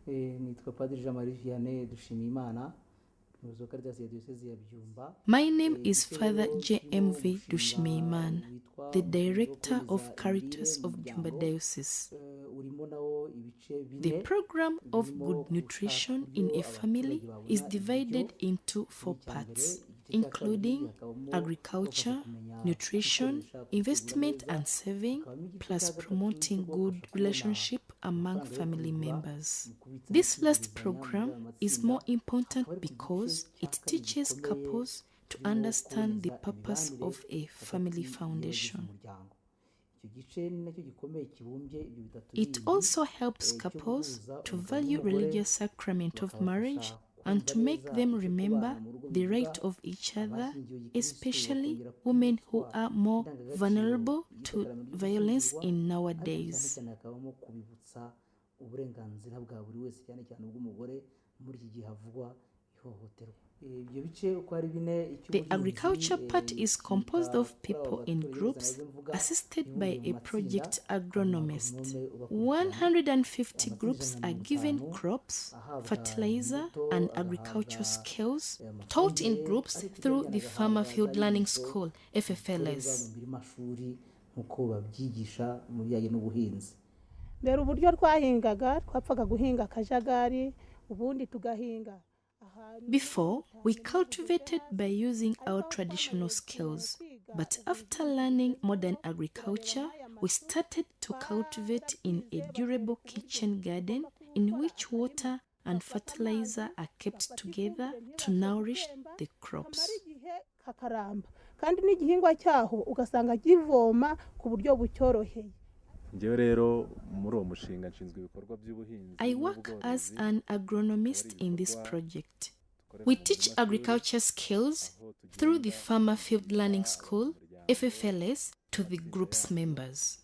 Nitwa Padiri Jean-Marie Vianney Dushimimana, umuyobozi wa Caritas ya diocese ya Byumba. My name is Father JMV Dushimimana, the director of Caritas of Byumba diocese. The program of good nutrition in a family is divided into 4 parts, including agriculture, nutrition, investment and saving, plus promoting good relationship among family members. This last program is more important because it teaches couples to understand the purpose of a family foundation. It also helps couples to value religious sacrament of marriage and to make them remember the right of each other, especially women who are more vulnerable to violence in nowadays. The agriculture part is composed of people in groups assisted by a project agronomist. 150 groups are given crops, fertilizer, and agricultural skills taught in groups through the Farmer Field Learning School, FFLS. Mbere uburyo twahingaga twapfaga guhinga akajagari ubundi tugahinga. Before, we cultivated by using our traditional skills, but after learning modern agriculture, we started to cultivate in a durable kitchen garden in which water and fertilizer are kept together to nourish the crops. Kandi n'igihingwa cyaho ugasanga givoma ku buryo bucyoroheye. I work as an agronomist in this project. We teach agriculture skills through the Farmer Field Learning School, FFLS, to the group's members.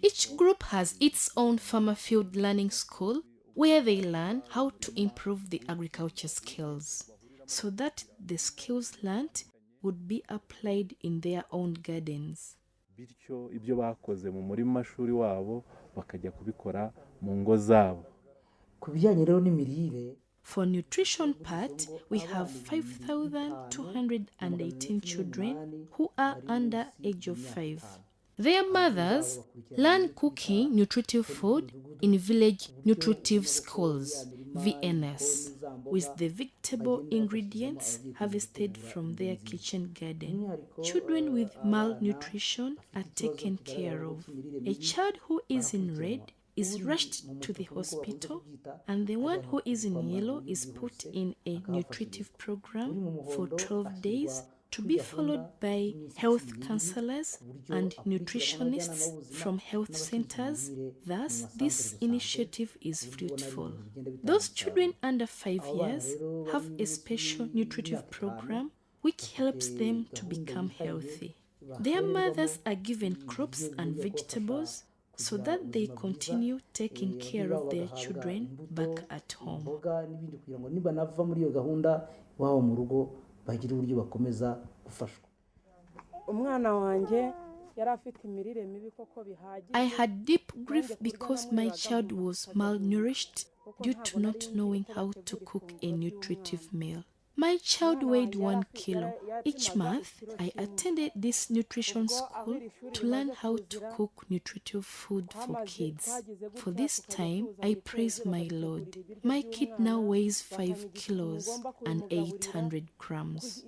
Each group has its own Farmer Field Learning School where they learn how to improve the agriculture skills so that the skills learned would be applied in their own gardens. Bityo ibyo bakoze mu muri mashuri wabo bakajya kubikora mu ngo zabo. Kubijyanye rero n'imirire. For nutrition part, we have 5,218 children who are under age of 5. Their mothers learn cooking nutritive food in village nutritive schools, VNS, with the vegetable ingredients harvested from their kitchen garden. Children with malnutrition are taken care of. A child who is in red is rushed to the hospital, and the one who is in yellow is put in a nutritive program for 12 days to be followed by health counselors and nutritionists from health centers. Thus, this initiative is fruitful. Those children under 5 years have a special nutritive program which helps them to become healthy. Their mothers are given crops and vegetables so that they continue taking care of their children back at home. I had deep grief because my child was malnourished due to not knowing how to cook a nutritive meal. My child weighed 1 kilo. Each month, I attended this nutrition school to learn how to cook nutritive food for kids. For this time, I praise my Lord. My kid now weighs 5 kilos and 800 grams.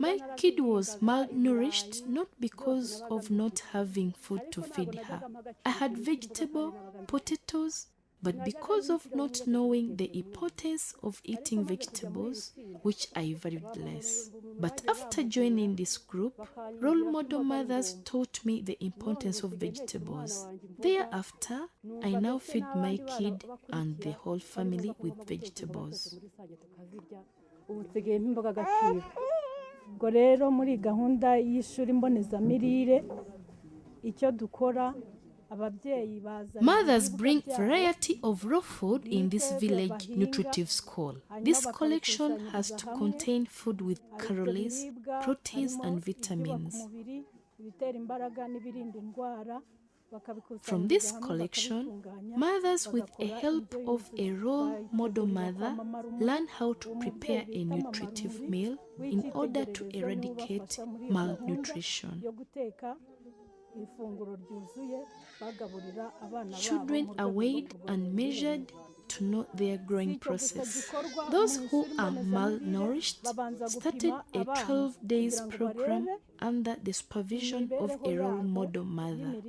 My kid was malnourished not because of not having food to feed her. I had vegetable, potatoes, but because of not knowing the importance of eating vegetables, which I valued less. But after joining this group, role model mothers taught me the importance of vegetables. Thereafter, I now feed my kid and the whole family with vegetables. Ubwo rero muri gahunda y'ishuri mbonezamirire icyo dukora Mothers bring variety of raw food in this village nutritive school. This collection has to contain food with calories, proteins and vitamins. From this collection, mothers with the help of a role model mother learn how to prepare a nutritive meal in order to eradicate malnutrition. Children are weighed and measured to know their growing process. Those who are malnourished started a 12 days program under the supervision of a role model mother.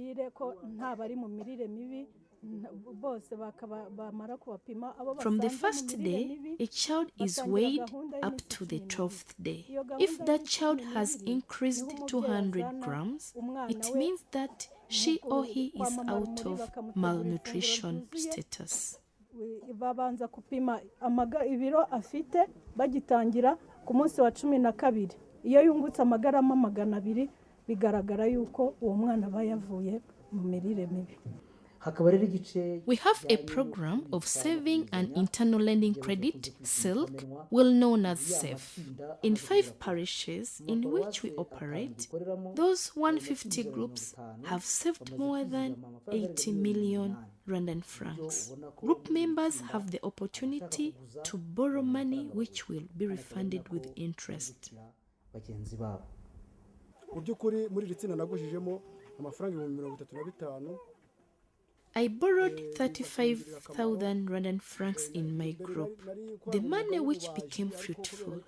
From the first day, a child is weighed up to the 12th day. If that child has increased 200 grams, it means that she or he is out of malnutrition status. Babanza kupima ibiro afite bagitangira ku munsi wa 12. Iyo yungutse amagarama 200 bigaragara yuko uwo mwana bayavuye mu mirire mibi. We have a program of saving and internal lending credit, SILC, well known as SAFE, in 5 parishes in which we operate. Those 150 groups have saved more than 80 million Rwandan francs. Group members have the opportunity to borrow money which will be refunded with interest. I borrowed 35,000 Rwandan francs in my group, the money which became fruitful.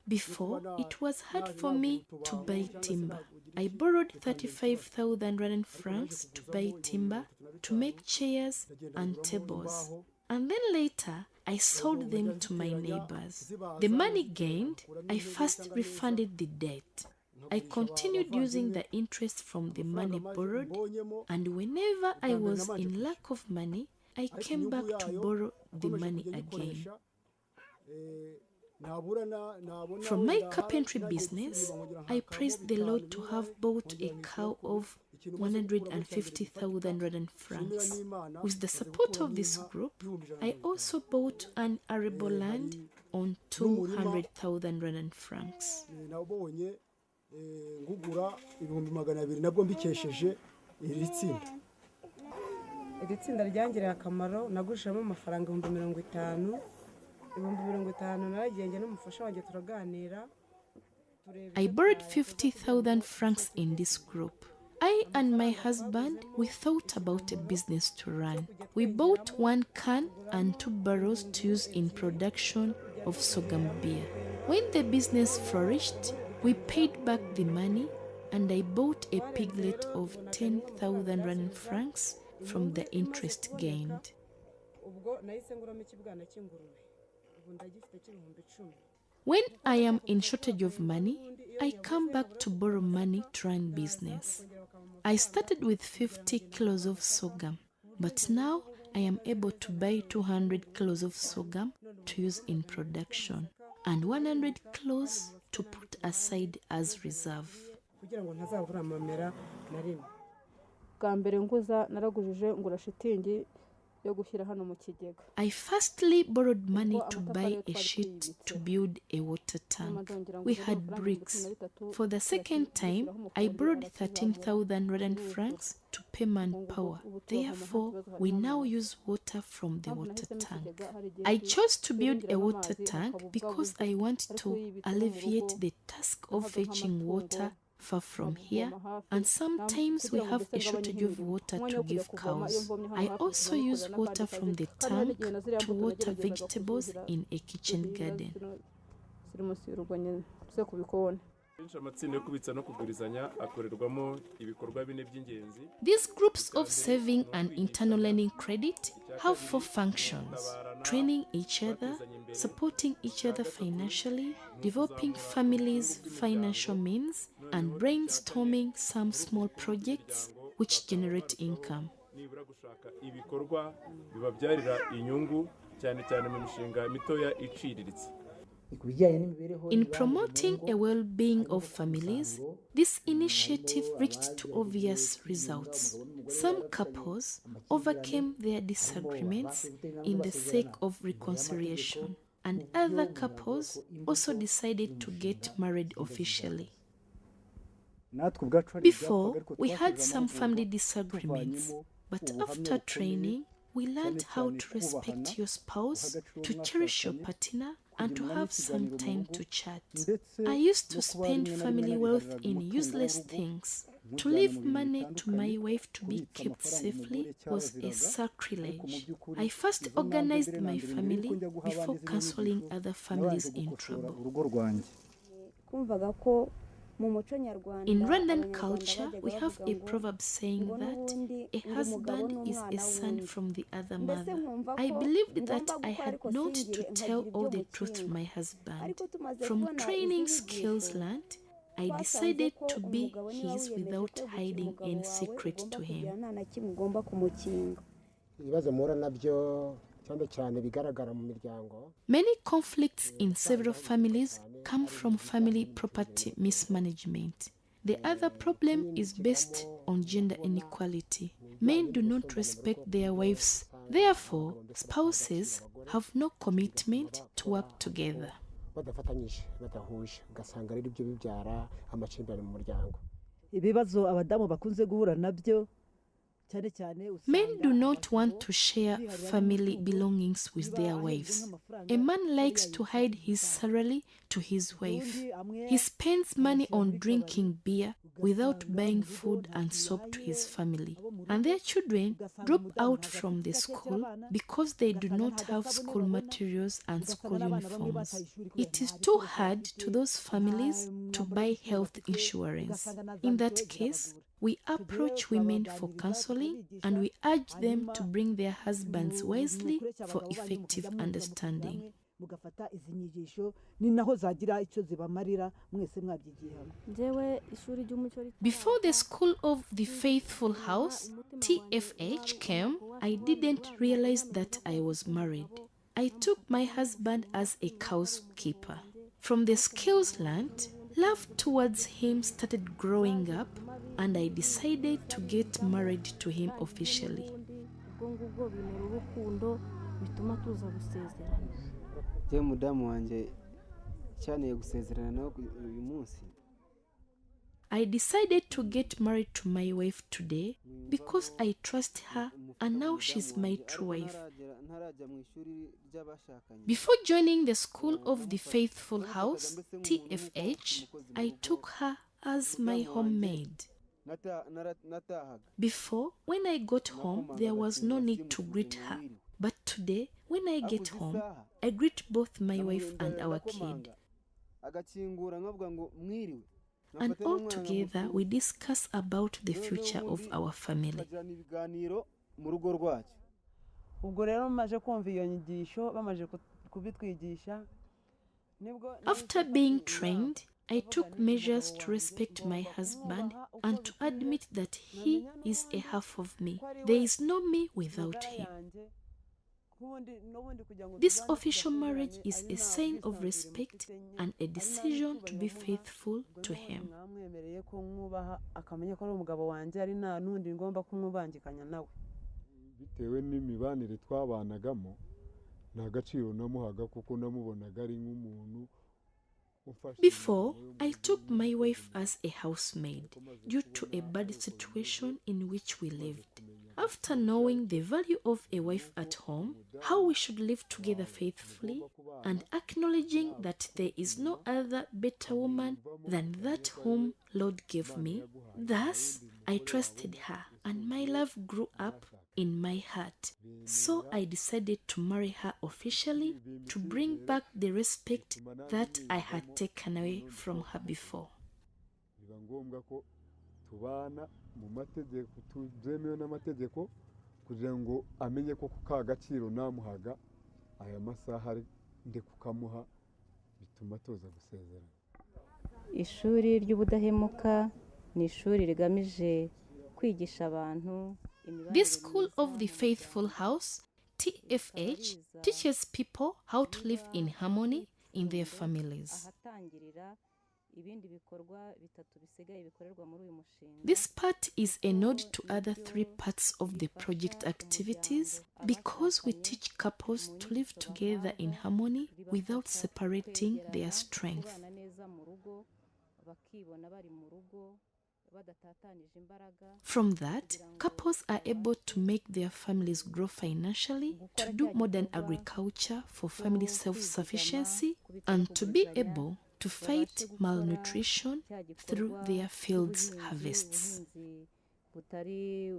Before, it was hard for me to buy timber. I borrowed 35,000 Rwandan francs to buy timber, to make chairs and tables. And then later, I sold them to my neighbors. The money gained, I first refunded the debt. I continued using the interest from the money borrowed, and whenever I was in lack of money, I came back to borrow the money again. From my carpentry business, I praised the Lord to have bought a cow of 150,000 Rwandan francs. With the support of this group, I also bought an arable land on 200,000 Rwandan francs. nabwo mbikesheje iri tsinda ryangiriye akamaro nagurishamo amafaranga 50,000 naragiye n'umufasha wanjye turaganira. I borrowed 50,000 francs in this group. I and my husband, we thought about a business to run. We bought 1 can and 2 barrels to use in production of sorghum beer. When the business flourished, we paid back the money, and I bought a piglet of 10,000 Rwandan francs from the interest gained. When I am in shortage of money, I come back to borrow money to run business. I started with 50 kilos of sorghum, but now I am able to buy 200 kilos of sorghum to use in production, and 100 kilos to put aside as reserve. I firstly borrowed money to buy a sheet to build a water tank. We had bricks. For the second time, I borrowed 13,000 Rwandan francs to pay manpower. Therefore, we now use water from the water tank. I chose to build a water tank because I want to alleviate the task of fetching water far from here, and sometimes we have a shortage of water to give cows. I also use water from the tank to water vegetables in a kitchen garden. These groups of saving and internal learning credit have 4 functions: training each other, supporting each other financially, developing families' financial means, and brainstorming some small projects which generate income. In promoting a well-being of families, this initiative reached to obvious results. Some couples overcame their disagreements in the sake of reconciliation, and other couples also decided to get married officially. Before, we had some family disagreements, but after training, we learned how to respect your spouse, to cherish your partner, and to have some time to chat. I used to spend family wealth in useless things. To leave money to my wife to be kept safely was a sacrilege. I first organized my family before counseling other families in trouble. In Rwandan culture, we have a proverb saying that a husband is a son from the other mother. I believed that I had not to tell all the truth to my husband. From training skills learned, I decided to be his without hiding any secret to him. Many conflicts in several families come from family property mismanagement. The other problem is based on gender inequality. Men do not respect their wives. Therefore, spouses have no commitment to work together. Men do not want to share family belongings with their wives. A man likes to hide his salary to his wife. He spends money on drinking beer without buying food and soap to his family. And their children drop out from the school because they do not have school materials and school uniforms. It is too hard to those families to buy health insurance. In that case, we approach women for counseling and we urge them to bring their husbands wisely for effective understanding. Before the School of the Faithful House, TFH, came, I didn't realize that I was married. I took my husband as a housekeeper. From the skills learned, love towards him started growing up, and I decided to get married to him officially. I decided to get married to my wife today because I trust her and now she's my true wife. Before joining the School of the Faithful House, TFH, I took her as my homemaid. Before, when I got home, there was no need to greet her. But today, when I get home, I greet both my wife and our kid. And all together, we discuss about the future of our family. After being trained, I took measures to respect my husband and to admit that he is a half of me. There is no me without him. This official marriage is a sign of respect and a decision to be faithful to him. Before, I took my wife as a housemaid due to a bad situation in which we lived. After knowing the value of a wife at home, how we should live together faithfully, and acknowledging that there is no other better woman than that whom Lord gave me, thus I trusted her, and my love grew up in my heart. So I decided to marry her officially to bring back the respect that I had taken away from her before. Ishuri ry'ubudahemuka ni ishuri rigamije kwigisha abantu. This School of the Faithful House, TFH, teaches people how to live in harmony, in their families. ahatangirira ibindi bikorwa bitatu bisigaye bikorerwa muri uyu mushinga. This part is a nod to other 3 parts of the project activities because we teach couples to live together in harmony without separating their strength. kubana neza mu rugo bakibona bari mu rugo badatatanije imbaraga. From that, couples are able to make their families grow financially, to do modern agriculture for family self-sufficiency, and to be able to fight malnutrition through their fields harvests. butari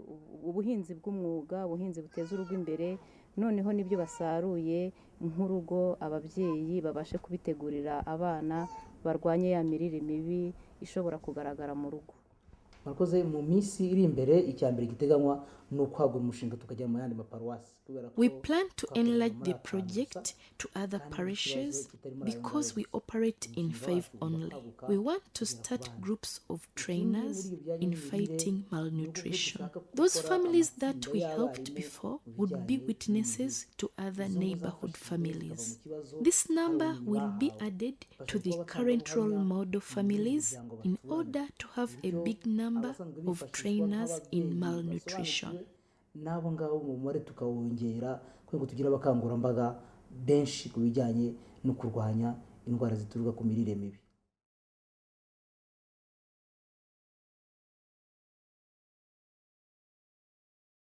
ubuhinzi bw'umwuga, ubuhinzi buteza urugo imbere, noneho nibyo basaruye nk'urugo ababyeyi babashe kubitegurira abana, barwanye ya mirire mibi ishobora kugaragara mu rugo. Murakoze. Mu minsi iri imbere icyambere giteganywa no kwagura umushinga tukajya mu yandi maparuwasi. We plan to enlarge the project to other parishes because we operate in 5 only. We want to start groups of trainers in fighting malnutrition. Those families that we helped before would be witnesses to other neighborhood families. This number will be added to the current role model families in order to have a big number of trainers in malnutrition. Nabo ngabo mu mubare tukawongera kuko ngo tugira abakangurambaga benshi ku bijyanye no kurwanya indwara zituruka ku mirire mibi.